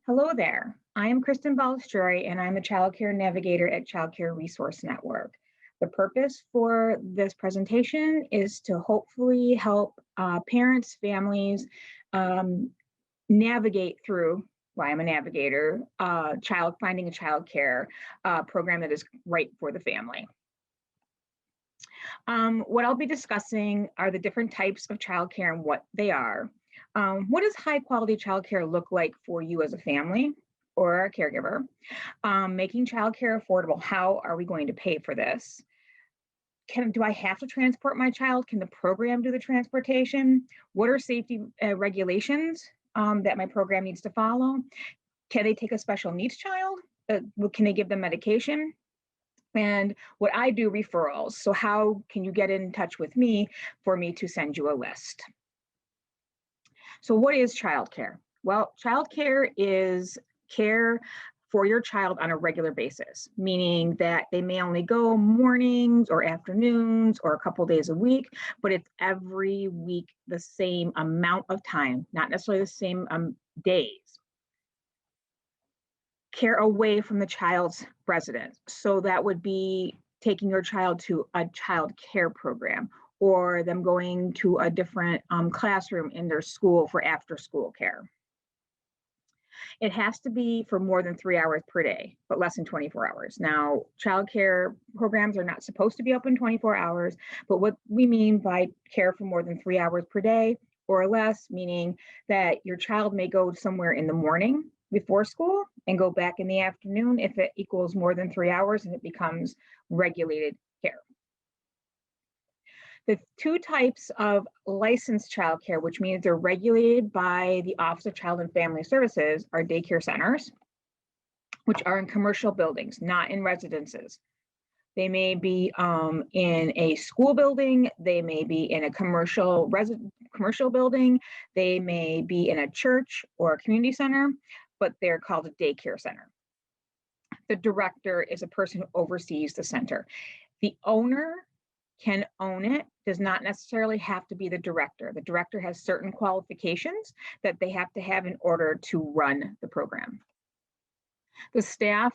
Hello there. I am Kristen Balistreri, and I'm the Child Care Navigator at Child Care Resource Network. The purpose for this presentation is to hopefully help parents, families navigate through, why I'm a navigator, finding a child care program that is right for the family. What I'll be discussing are the different types of childcare and what they are. What does high quality childcare look like for you as a family or a caregiver? Making childcare affordable. How are we going to pay for this? Do I have to transport my child? Can the program do the transportation? What are safety regulations that my program needs to follow? Can they take a special needs child? Can they give them medication? And what I do, referrals. So how can you get in touch with me for me to send you a list? So what is childcare? Well, childcare is care for your child on a regular basis, meaning that they may only go mornings or afternoons or a couple days a week, but it's every week the same amount of time, not necessarily the same days. Care away from the child's residence. So that would be taking your child to a child care program or them going to a different classroom in their school for after school care. It has to be for more than 3 hours per day, but less than 24 hours. Now, child care programs are not supposed to be open 24 hours, but what we mean by care for more than 3 hours per day or less, meaning that your child may go somewhere in the morning before school and go back in the afternoon if it equals more than 3 hours and it becomes regulated care. The two types of licensed childcare, which means they're regulated by the Office of Child and Family Services, are daycare centers, which are in commercial buildings, not in residences. They may be in a school building, they may be in a commercial building, they may be in a church or a community center, but they're called a daycare center. The director is a person who oversees the center. The owner can own it, does not necessarily have to be the director. The director has certain qualifications that they have to have in order to run the program. The staff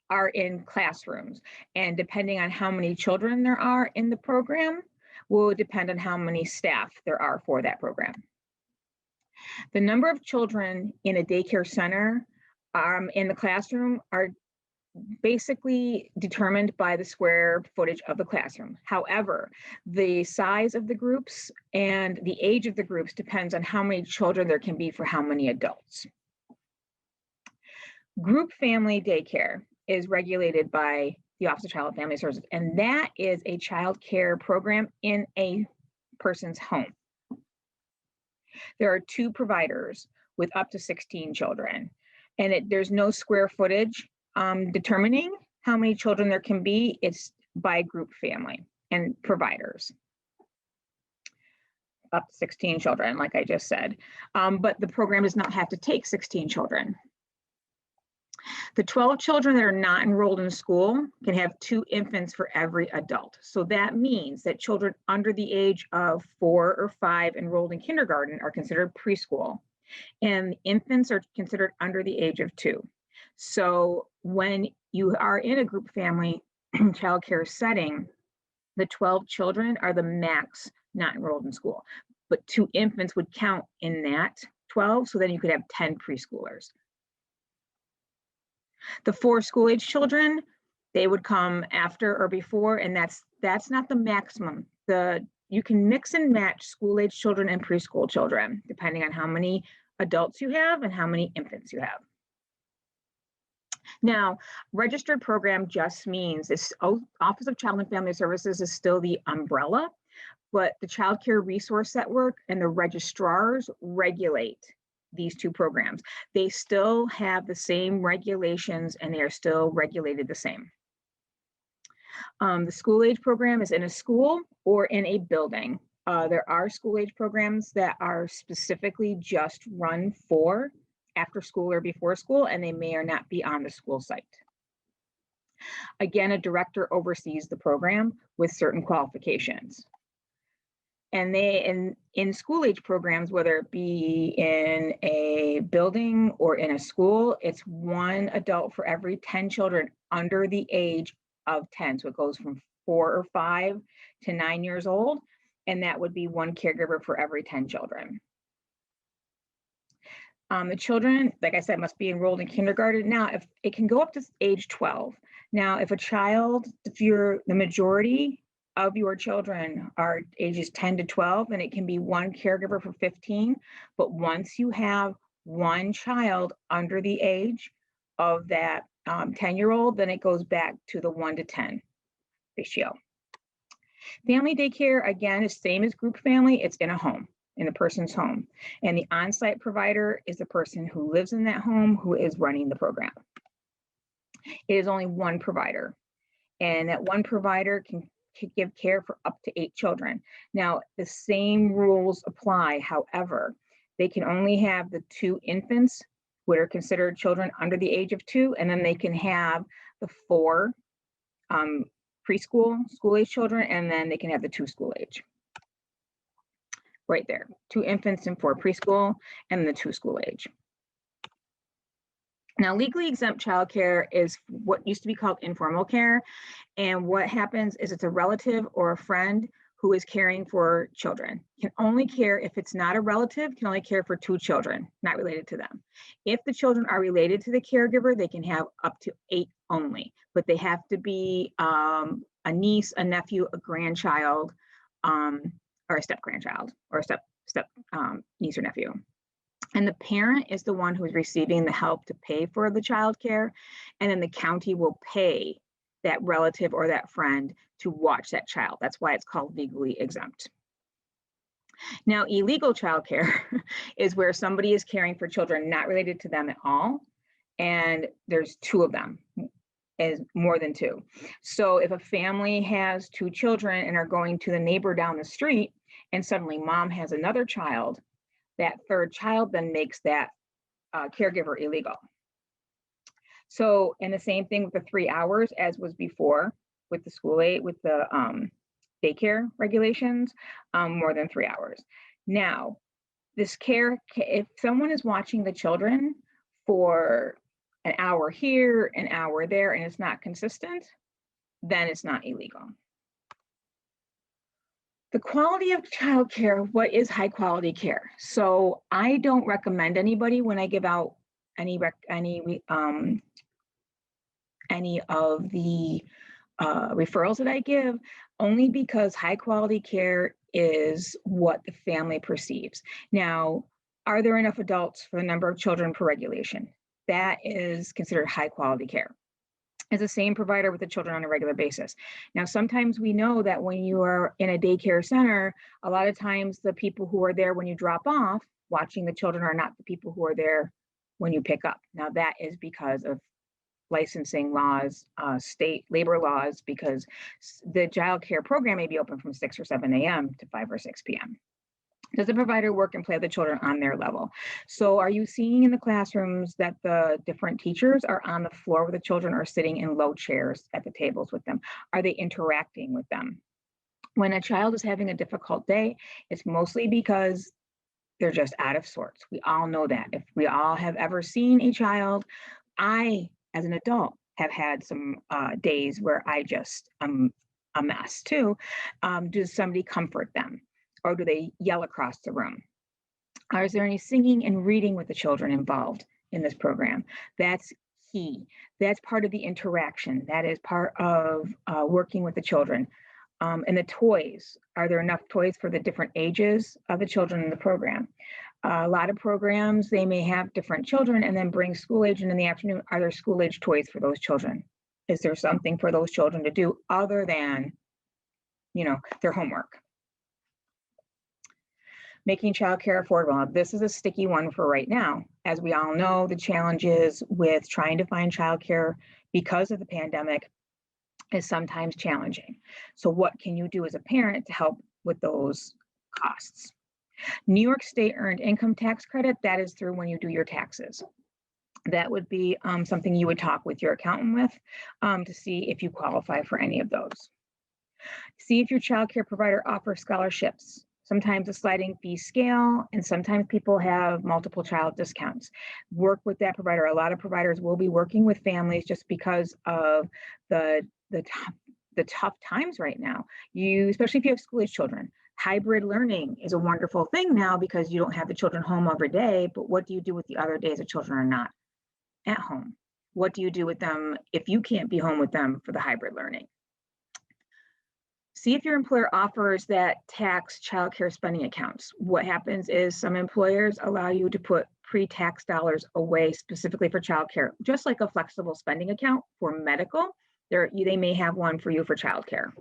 are in classrooms, and depending on how many children there are in the program will depend on how many staff there are for that program. The number of children in a daycare center in the classroom are basically determined by the square footage of the classroom. However, the size of the groups and the age of the groups depends on how many children there can be for how many adults. Group family daycare is regulated by the Office of Child and Family Services, and that is a child care program in a person's home. There are 2 providers with up to 16 children, and there's no square footage determining how many children there can be. It's by group family and providers. Up to 16 children, like I just said. But the program does not have to take 16 children. The 12 children that are not enrolled in school can have 2 infants for every adult. So that means that children under the age of 4 or 5 enrolled in kindergarten are considered preschool, and infants are considered under the age of 2. So when you are in a group family childcare setting, the 12 children are the max not enrolled in school, but 2 infants would count in that 12, so then you could have 10 preschoolers. The 4 school-age children, they would come after or before, and that's not the maximum. You can mix and match school-age children and preschool children, depending on how many adults you have and how many infants you have. Now, registered program just means this Office of Child and Family Services is still the umbrella, but the Child Care Resource Network and the registrars regulate these 2 programs. They still have the same regulations and they are still regulated the same. The school age program is in a school or in a building. There are school age programs that are specifically just run for after school or before school, and they may or not be on the school site. Again, a director oversees the program with certain qualifications. And In school age programs, whether it be in a building or in a school, it's one adult for every 10 children under the age of 10. So it goes from 4 or 5 to 9 years old, and that would be one caregiver for every 10 children. The children, like I said, must be enrolled in kindergarten. Now, if it can go up to age 12. Now, if the majority of your children are ages 10 to 12, then it can be one caregiver for 15. But once you have one child under the age of that 10-year-old, then it goes back to the 1 to 10 ratio. Family daycare, again, is same as group family. It's in a home, in a person's home. And the on-site provider is the person who lives in that home who is running the program. It is only one provider. And that one provider can give care for up to 8 children. Now, the same rules apply. However, they can only have the 2 infants, what are considered children under the age of 2, and then they can have the 4 preschool, school-age children, and then they can have the 2 school-age. Right there, 2 infants and 4 preschool, and the 2 school-age. Now, legally exempt childcare is what used to be called informal care. And what happens is it's a relative or a friend who is caring for children. Can only care if it's not a relative, can only care for 2 children, not related to them. If the children are related to the caregiver, they can have up to 8 only, but they have to be a niece, a nephew, a grandchild, or a step-grandchild, or a step niece or nephew. And the parent is the one who is receiving the help to pay for the child care, and then the county will pay that relative or that friend to watch that child. That's why it's called legally exempt. Now, illegal childcare is where somebody is caring for children not related to them at all, and there's 2 of them, is more than 2. So if a family has 2 children and are going to the neighbor down the street, and suddenly mom has another child, that 3rd child then makes that caregiver illegal. So, and the same thing with the 3 hours as was before with the school aid, with the daycare regulations, more than 3 hours. Now, this care, if someone is watching the children for an hour here, an hour there, and it's not consistent, then it's not illegal. The quality of childcare, what is high quality care? So I don't recommend anybody when I give out any of the referrals that I give, only because high quality care is what the family perceives. Now, are there enough adults for the number of children per regulation? That is considered high quality care. It's the same provider with the children on a regular basis. Now, sometimes we know that when you are in a daycare center, a lot of times the people who are there when you drop off, watching the children, are not the people who are there when you pick up. Now, that is because of licensing laws, state labor laws, because the child care program may be open from 6 or 7 a.m. to 5 or 6 p.m. Does the provider work and play with the children on their level? So are you seeing in the classrooms that the different teachers are on the floor with the children or sitting in low chairs at the tables with them? Are they interacting with them? When a child is having a difficult day, it's mostly because they're just out of sorts. We all know that. If we all have ever seen a child, I, as an adult, have had some days where I just am a mess too. Does somebody comfort them? Or do they yell across the room? Or is there any singing and reading with the children involved in this program? That's key. That's part of the interaction. That is part of working with the children. And the toys, are there enough toys for the different ages of the children in the program? A lot of programs, they may have different children and then bring school age in the afternoon. Are there school age toys for those children? Is there something for those children to do other than, their homework? Making childcare affordable. This is a sticky one for right now. As we all know, the challenges with trying to find childcare because of the pandemic is sometimes challenging. So what can you do as a parent to help with those costs? New York State Earned Income Tax Credit, that is through when you do your taxes. That would be something you would talk with your accountant with to see if you qualify for any of those. See if your child care provider offers scholarships. sometimes a sliding fee scale, and sometimes people have multiple child discounts. Work with that provider. A lot of providers will be working with families just because of the tough times right now. Especially if you have school-age children. Hybrid learning is a wonderful thing now because you don't have the children home every day, but what do you do with the other days the children are not at home? What do you do with them if you can't be home with them for the hybrid learning? See if your employer offers that tax childcare spending accounts. What happens is some employers allow you to put pre-tax dollars away specifically for childcare, just like a flexible spending account for medical. They may have one for you for childcare.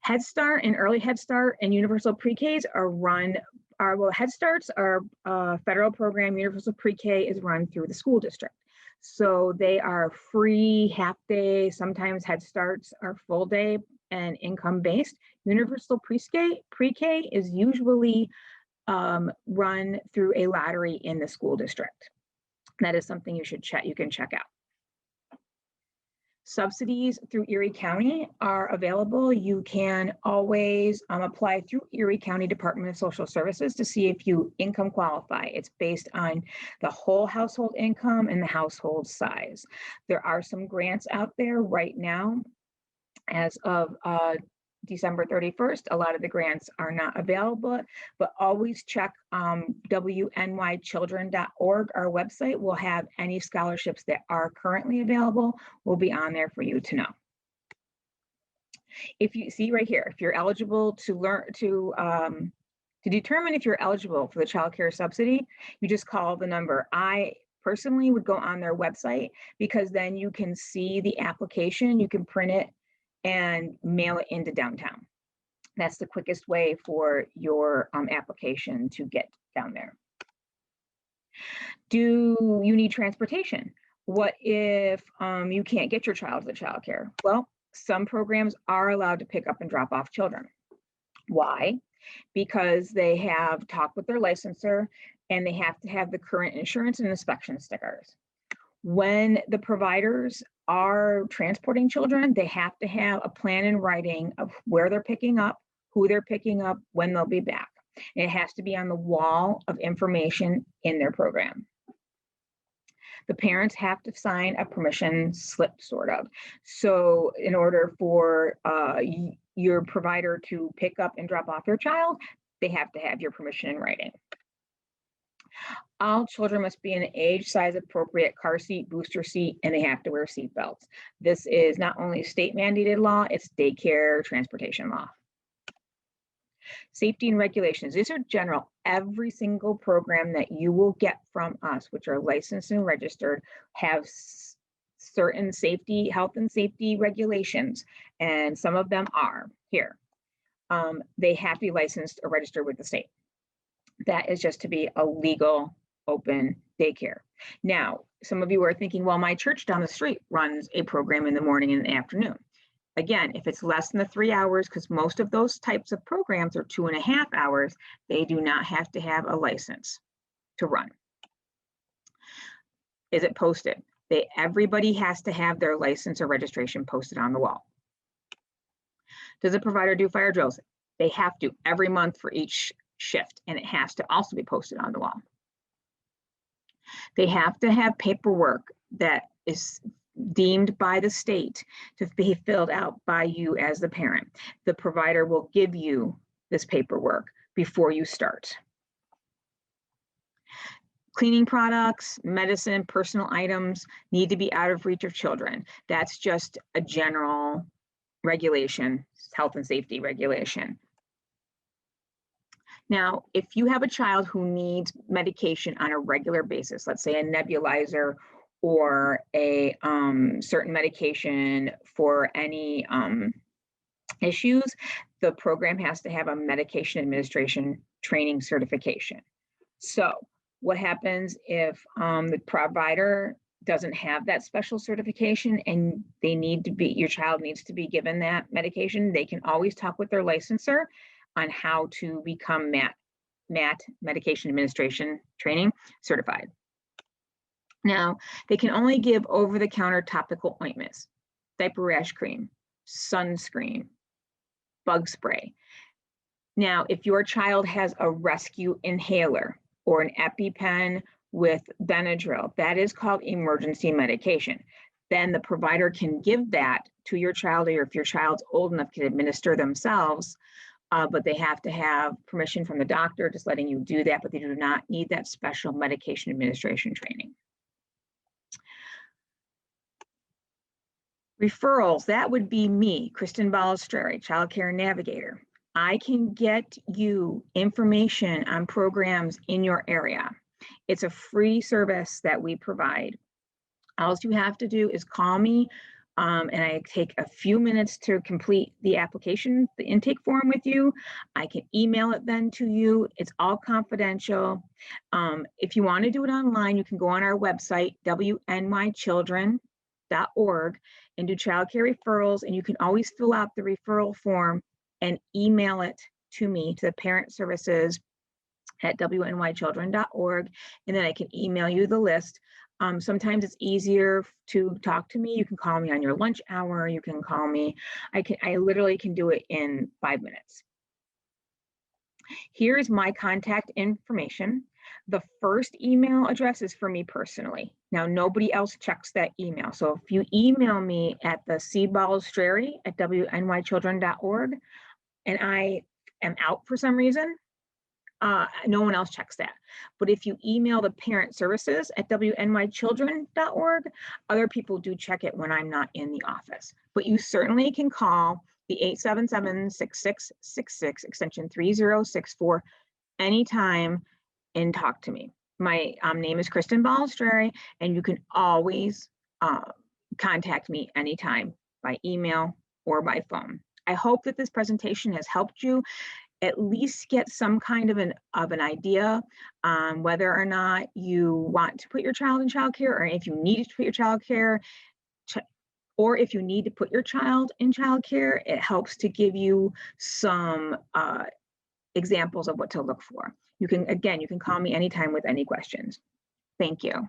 Head Start and Early Head Start and Universal Pre-Ks Head Starts are a federal program. Universal Pre-K is run through the school district. So they are free half day. Sometimes Head Starts are full day and income based. Universal Pre-K is usually run through a lottery in the school district. That is something you can check out. Subsidies through Erie County are available. You can always apply through Erie County Department of Social Services to see if you income qualify. It's based on the whole household income and the household size. There are some grants out there right now. As of December 31st, a lot of the grants are not available, but always check wnychildren.org. Our website will have any scholarships that are currently available will be on there for you to know. If you see right here, if you're eligible to determine if you're eligible for the child care subsidy, you just call the number. I personally would go on their website because then you can see the application, you can print it and mail it into downtown. That's the quickest way for your application to get down there. Do you need transportation? What if you can't get your child to the child care? Well, some programs are allowed to pick up and drop off children. Why? Because they have talked with their licensor and they have to have the current insurance and inspection stickers. When the providers are transporting children, they have to have a plan in writing of where they're picking up, who they're picking up, when they'll be back. And it has to be on the wall of information in their program. The parents have to sign a permission slip, sort of. So in order for your provider to pick up and drop off your child, they have to have your permission in writing. All children must be in an age, size appropriate car seat, booster seat, and they have to wear seat belts. This is not only state mandated law, it's daycare transportation law. Safety and regulations. These are general. Every single program that you will get from us, which are licensed and registered, have certain safety, health and safety regulations. And some of them are here. They have to be licensed or registered with the state. That is just to be a legal open daycare. Now, some of you are thinking, well, my church down the street runs a program in the morning and the afternoon. Again, if it's less than the 3 hours, because most of those types of programs are 2.5 hours, they do not have to have a license to run. Is it posted? Everybody has to have their license or registration posted on the wall. Does a provider do fire drills? They have to every month for each shift, and it has to also be posted on the wall. They have to have paperwork that is deemed by the state to be filled out by you as the parent. The provider will give you this paperwork before you start. Cleaning products, medicine, personal items need to be out of reach of children. That's just a general regulation, health and safety regulation. Now, if you have a child who needs medication on a regular basis, let's say a nebulizer or a certain medication for any issues, the program has to have a medication administration training certification. So what happens if the provider doesn't have that special certification and your child needs to be given that medication? They can always talk with their licensor on how to become MAT, Medication Administration Training certified. Now, they can only give over-the-counter topical ointments, diaper rash cream, sunscreen, bug spray. Now, if your child has a rescue inhaler or an EpiPen with Benadryl, that is called emergency medication. Then the provider can give that to your child, or if your child's old enough, can administer themselves, but they have to have permission from the doctor just letting you do that, but they do not need that special medication administration training. Referrals, that would be me, Kristen Balistreri, Child Care Navigator. I can get you information on programs in your area. It's a free service that we provide. All you have to do is call me, and I take a few minutes to complete the application, the intake form with you. I can email it then to you. It's all confidential. If you want to do it online, you can go on our website, wnychildren.org, and do childcare referrals, and you can always fill out the referral form and email it to me, to the parent services at wnychildren.org, and then I can email you the list. Sometimes it's easier to talk to me. You can call me on your lunch hour. You can call me. I literally can do it in 5 minutes. Here's my contact information. The first email address is for me personally. Now, nobody else checks that email. So if you email me at the cbalistreri@wnychildren.org and I am out for some reason, no one else checks that. But if you email the parent services at wnychildren.org, other people do check it when I'm not in the office. But you certainly can call the 877-6666 extension 3064 anytime and talk to me. My name is Kristen Balistreri, and you can always contact me anytime by email or by phone. I hope that this presentation has helped you at least get some kind of an idea on whether or not you want to put your child in childcare, or if you need to put your childcare, or if you need to put your child in childcare. It helps to give you some examples of what to look for. You can call me anytime with any questions. Thank you.